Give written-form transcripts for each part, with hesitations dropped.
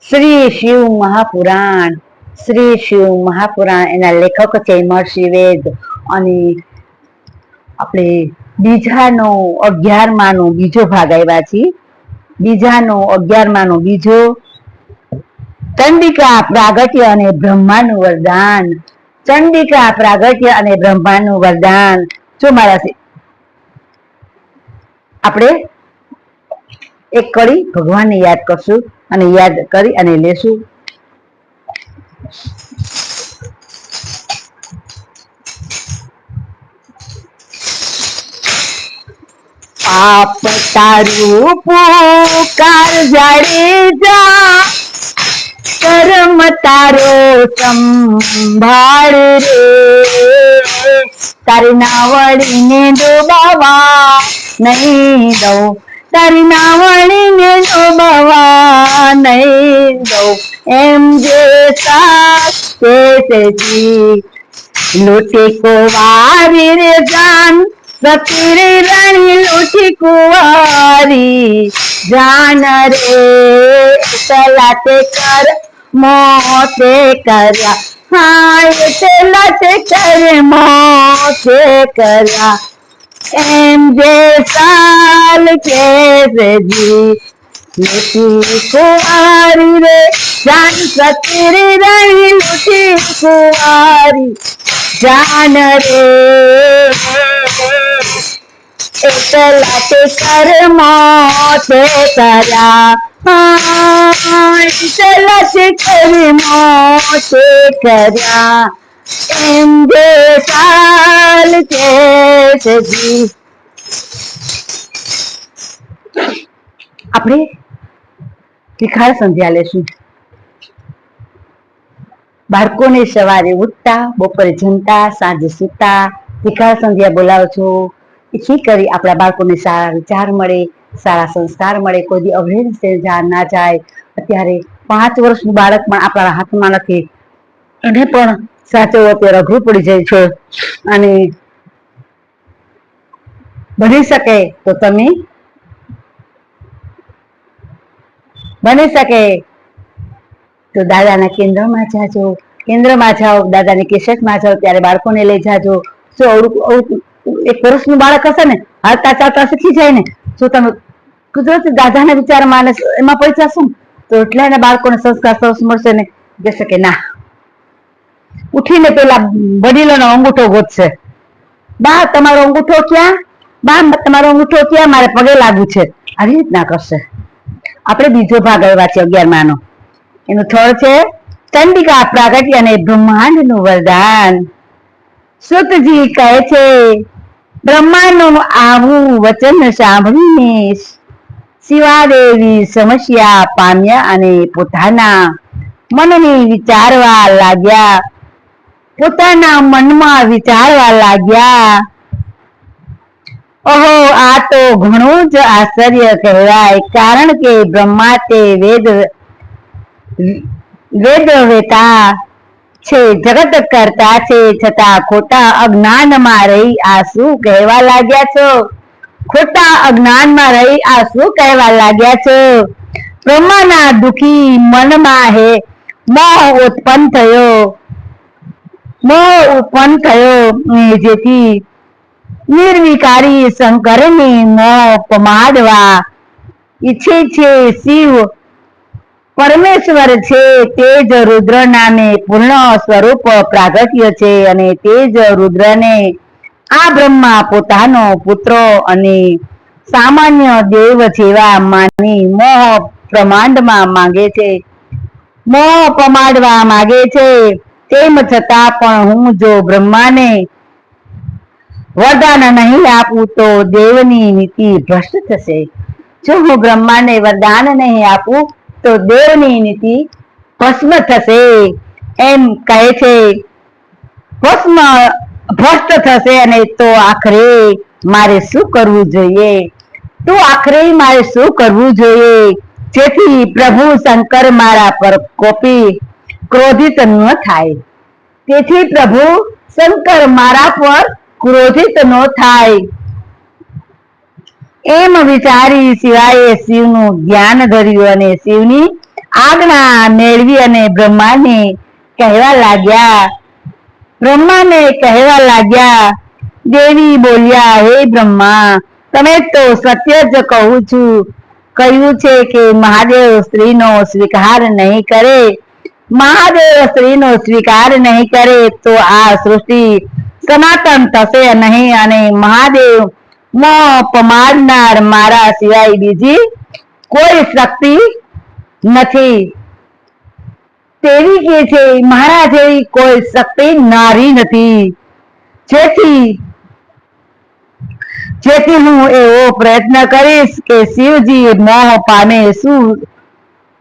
શ્રી શિવ મહાપુરાણ. શ્રી શિવ મહાપુરાણ એના લેખક છે મહર્ષિ વેદ. અને આપણે બીજાનો 11નો બીજો ભાગ આવ્યા છીએ. બીજાનો 11નો બીજો, ચંડિકા પ્રાગટ્ય અને બ્રહ્માનું વરદાન. ચંડિકા પ્રાગટ્ય અને બ્રહ્માનું વરદાન. જો મારા આપણે એક કડી ભગવાનને યાદ કરશું અને યાદ કરી અને લેશું. પાપ તારું પુકાર જાડેજા, કર્મ તારો સંભાળ રે. તારી નાવડીને ડોબાવા નહીં દઉં, તારી નાવડીને ડોબાવા નહીં દઉં. એમ જે સાચી લૂટી કુંવારી રે જાન, સતીરી રાણી લૂટી કુંવારી જાન રે. સલાતે કર મોતે કર્યા, હાય સલાતે કર મોતે કર્યા. એમ જે સાલ કે જી લૂટી કુંવારી રે જાન, સતીરી રાણી લૂટી કુંવારી જાન રે. એટલા તે કર્મો તે કર્યા, એટલા તે કર્મો તે કર્યા. એમ જે ચાલ કે જી. આપણે ત્રિકાળ સંધ્યા લેશું. બાળકોને સવારે ઉઠતા, બપોરે જમતા, સાંજે સૂતા ત્રિકાળ સંધ્યા બોલાવો છો. એથી કરી આપણા બાળકોને સારા વિચાર મળે, સારા સંસ્કાર મળે, કોઈ દી અવહેલ ના જાય. અત્યારે 5 વર્ષનું બાળક પણ આપણા હાથમાં નથી, એને પણ સાચવવું અત્યારે અઘરું પડી જાય છે. અને બની શકે તો તમે તો દાદાના કેન્દ્રમાં જાજો, કેન્દ્રમાં જાઓ, દાદાની કેસેટમાં જાઓ, ત્યારે બાળકોને લઈ જાજો. જો 1 વર્ષનું બાળક હશે ને, હાલતા ચાલતા શીખી જાય ને, જો તમે કુદરતી દાદાના વિચાર માને એમાં પડી જશો ને, તો એટલા એના બાળકોને સંસ્કાર સરસ મળશે ને, કહેશે કે ના, ઉઠીને પેલા વડીલોનો અંગૂઠો ગોતશે. બા તમારો અંગૂઠો ક્યાં, બા તમારો અંગૂઠો ક્યાં, મારે પગે લાગવું છે, આવી રીતના કરશે. આપણે બીજો ભાગ આવ્યા છે 11માનો. એનું થળ છે ચંડિકા પ્રાગટ્ય અને બ્રહ્માંડનું વરદાન. સુતજી કહે છે, બ્રહ્માનું આવું વચન સાંભળીને શિવાદેવી સમસ્યા પામ્યા અને પોતાના મનને વિચારવા લાગ્યા. પોતાના મનમાં વિચારવા લાગ્યા, ઓહો, આ તો ઘણું જ આશ્ચર્ય કહેવાય. કારણ કે બ્રહ્મા તે વેદવેતા છે, જગત કરતા છે, છતાં ખોટા અજ્ઞાનમાં રહી આ શું કહેવા લાગ્યા છો? ખોટા અજ્ઞાનમાં રહી આ શું કહેવા લાગ્યા છો? બ્રહ્માના દુખી મનમાં હે મોહ ઉત્પન્ન થયો, જેથી નિર્વિકારી શંકરને મોહ પમાડવા ઈચ્છે છે. શિવ પરમેશ્વર છે, તેજ રુદ્ર નામે પૂર્ણ સ્વરૂપ પ્રાગટ્ય છે, અને તેજ રુદ્રને આ બ્રહ્મા પોતાનો પુત્ર અને સામાન્ય દેવ જેવા માની મોહ પ્રમાણમાં માંગે છે, મોહ પમાડવા માંગે છે. તેમ છતાં પણ હું જો બ્રહ્માને વરદાન નહીં આપું તો દેવની નીતિ ભ્રષ્ટ થશે. જો હું બ્રહ્માને વરદાન નહીં આપું તો દેવની નીતિ ભસ્મ થશે. એમ કહે છે, ભ્રષ્ટ થશે. અને તો આખરે મારે શું કરવું જોઈએ? જેથી પ્રભુ શંકર મારા પર ક્રોધિત ન થાય. તેથી પ્રભુ શંકર મારા પર ક્રોધિત ન થાય. એમ વિચારી શિવાએ શિવનું ધ્યાન ધર્યું અને શિવની આજ્ઞા મેળવી અને બ્રહ્માને કહેવા લાગ્યા. દેવી બોલ્યા, હે બ્રહ્મા, તમે તો સત્ય જ કહ્યું છે કે મહાદેવ સ્ત્રીનો સ્વીકાર નહીં કરે. મહાદેવ સ્ત્રીનો સ્વીકાર નહીં કરે તો આ સૃષ્ટિ સનાતન થશે નહીં, અને મહાદેવ મોં પમાડનાર મારા સિવાય બીજી કોઈ શક્તિ નથી. તેવી કે છે મારા જેવી કોઈ શક્તિ નારી નથી. જેથી હું એવો પ્રયત્ન કરીશ કે શિવજી મોહ પામે.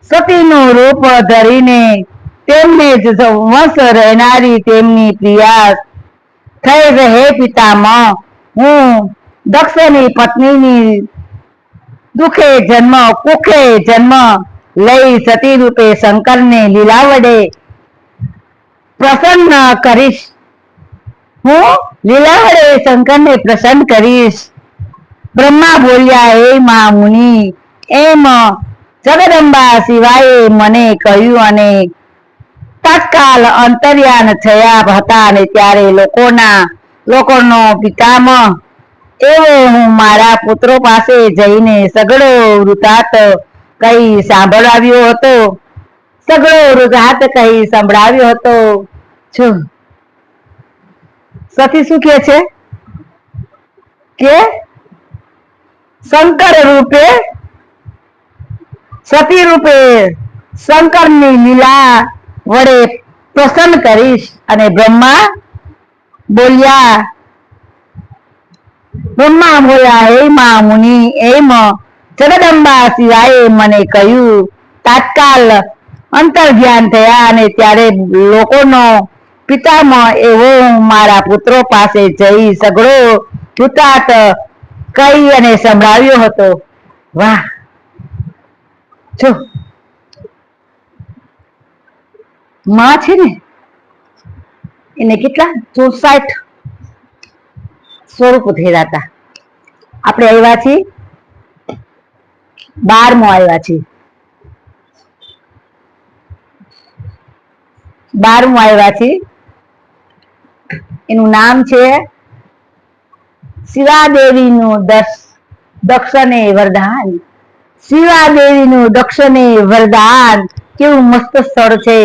સતીનું રૂપ ધરીને તેમને જ વંશ રહેનારી તેમની પ્રિયા થઈ રહે. પિતામહ, હું દક્ષની પત્નીની કુખે જન્મ લઈ સતી રૂપે શંકરને લીલા વડે પ્રસન્ન કરીશ. પ્રસન્ન કરીશ. બ્રહ્મા બોલ્યા, હે મહામુનિ, એમ જગદંબા શિવાએ મને કહ્યું અને તત્કાલ અંતર્યાન થયા હતા. અને ત્યારે લોકોનો પિતામહ એવો હું મારા પુત્રો પાસે જઈને સઘળો વૃતાંત કહી સંભળાવ્યો હતો. સતી શું કે છે કે સતી રૂપે શંકરની લીલા વડે પ્રસન્ન કરીશ. અને બ્રહ્મા બોલ્યા, હે મહામુનિ, એમ જગદંબા શિવાએ મને કહ્યું. તાત્કાલ અંતર્ધ્યાન થયા અને ત્યારે લોકોનો પિતામહ એવો મારા પુત્રો પાસે જઈ સઘળો વૃતાંત કહી અને સંભળાવ્યો હતો. વાહ! જો માં છે ને, એને કેટલા 64 સ્વરૂપ થયેલા હતા. આપણે આવ્યા છીએ 12મો આવ્યા છીએ. 12મું આવ્યા છીએ. એનું નામ છે શિવાદેવીનું દક્ષને વરદાન. શિવાદેવીનું દક્ષને વરદાન. કેવું મસ્ત સ્થળ છે.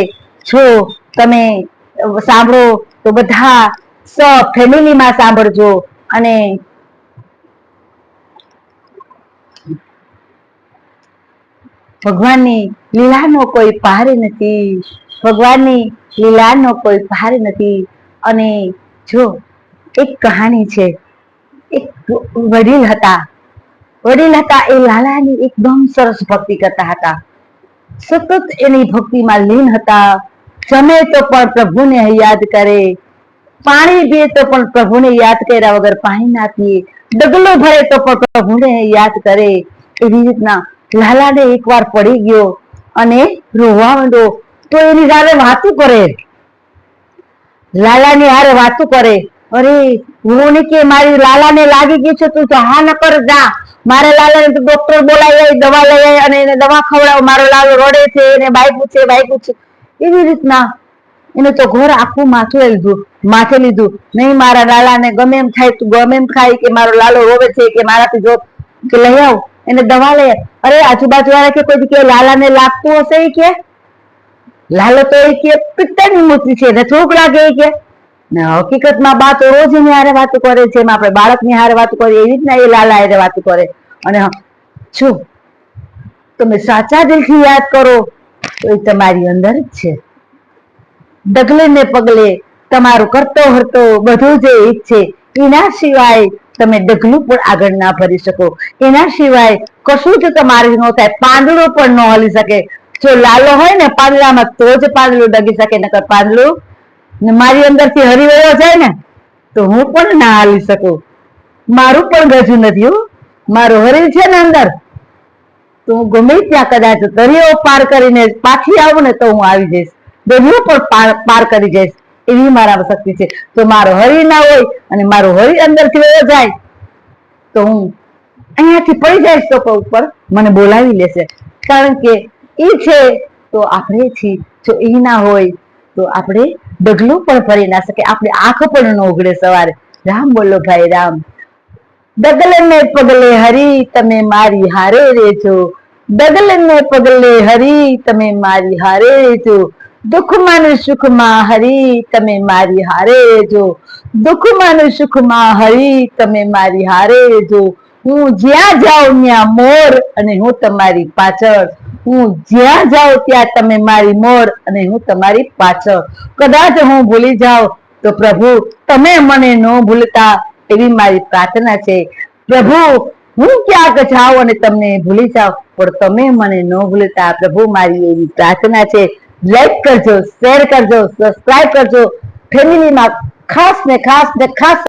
જો તમે સાંભળો તો બધા ફેમિલીમાં સાંભળજો. અને ભગવાનની લીલાનો કોઈ પાર નથી. ભગવાનની લીલાનો કોઈ પાર નથી. અને જો એક કહાની છે. એક વડીલ હતા. એ લાલાની એકદમ સરસ ભક્તિ કરતા હતા. સતત એની ભક્તિમાં લીન હતા. જમે તો પણ પ્રભુને યાદ કરે, પાણી પીએ તો પણ પ્રભુને યાદ કર્યા વગર પાણી ના પીએ, ડગલો ભરે તો પણ પ્રભુને યાદ કરે. એવી રીતના લાલાને એકવાર પડી ગયો અને રોવા માંડ્યો. તો એની સાથે વાતું કરે. લાલાની હારે વાતું કરે. અરે હું કે મારી લાલાને લાગી ગઈ છે, તું હા ન કર, જા મારે લાલાને તો ડોક્ટર બોલાવી, દવા લઈ આવી અને એને દવા ખવડાવ. મારો લાલો રડે છે, એને બાયકું છે. એવી રીતના એને તો ઘર આખું માથે લીધું. નહીં, મારા લાલાને ગમે એમ થાય, તું ગમે એમ ખાય કે મારો લાલો રોવે છે કે મારાથી જો કે લઈ આવ, એને દવા લઈ. અરે આજુબાજુ વાળા કે કોઈ કે લાલાને લાગતું હશે કે લાલો તો એ કે પિત્તળની મૂર્તિ છે ને થોડુંક લાગે કે હકીકતમાં બા તો રોજ એની હારે વાતો કરે છે. એમ આપણે બાળકની હારે વાતો કરીએ એવી રીતના એ લાલા હારે વાતો કરે. અને જો તમે સાચા દિલથી યાદ કરો તો એ તમારી અંદર જ છે. ડગલે ને પગલે તમારું કરતો હરતો બધું જે ઈચ્છે, એના સિવાય તમે ડગલું પણ આગળ ના ભરી શકો. એના સિવાય કશું જ તમારી ન થાય. પાંદડું પણ ન હલી શકે. જો લાલો હોય ને પાંદડામાં તો જ પાંદડું ડગી શકે. નકર પાંદડું મારી અંદર થી હરી વયો જાય ને તો હું પણ ના હાલી શકું. મારું પણ ગજું નથી. મારું હરી છે ને અંદર, તો હું ગમે ત્યાં કદાચ દરિયો પાર કરીને પાછી આવું ને તો હું આવી જઈશ. દરિયો પણ પાર કરી જઈશ. એવી મારા શક્તિ છે. તો મારો હરી ના હોય અને મારો હરી અંદર થી વયો જાય તો હું અહીંયાથી પડી જઈશ તો ઉપર મને બોલાવી લેશે. કારણ કે એ છે તો આપણે છીએ. જો એ ના હોય તો આપણે ડગલું પણ ભરી ના શકે, આપણે આંખ પણ ન ઉઘડે સવારે. રામ બોલો ભાઈ રામ. ડગલે ને પગલે હરી તમે મારી હારે રેજો, ડગલે ને પગલે હરી તમે મારી હારે રેજો, દુઃખમાં ને સુખમાં હરી તમે મારી હારે રેજો, દુઃખમાં ને સુખમાં હરી તમે મારી હારે રેજો. હું જ્યાં જાઉં ત્યાં મોર અને હું તમારી પાછળ, હું જ્યાં જાઉં ત્યાં તમે મારી મોર અને હું તમારી પાછળ. કદાચ હું ભૂલી જાઉં તો પ્રભુ તમે મને ન ભૂલતા, એવી મારી પ્રાર્થના છે. પ્રભુ હું ક્યાંક જાઉં અને તમને ભૂલી જાઉં પણ તમે મને ન ભૂલતા, પ્રભુ મારી એવી પ્રાર્થના છે. લાઈક કરજો, શેર કરજો, સબસ્ક્રાઇબ કરજો. ફેમિલીમાં ખાસ ને ખાસ ને ખાસ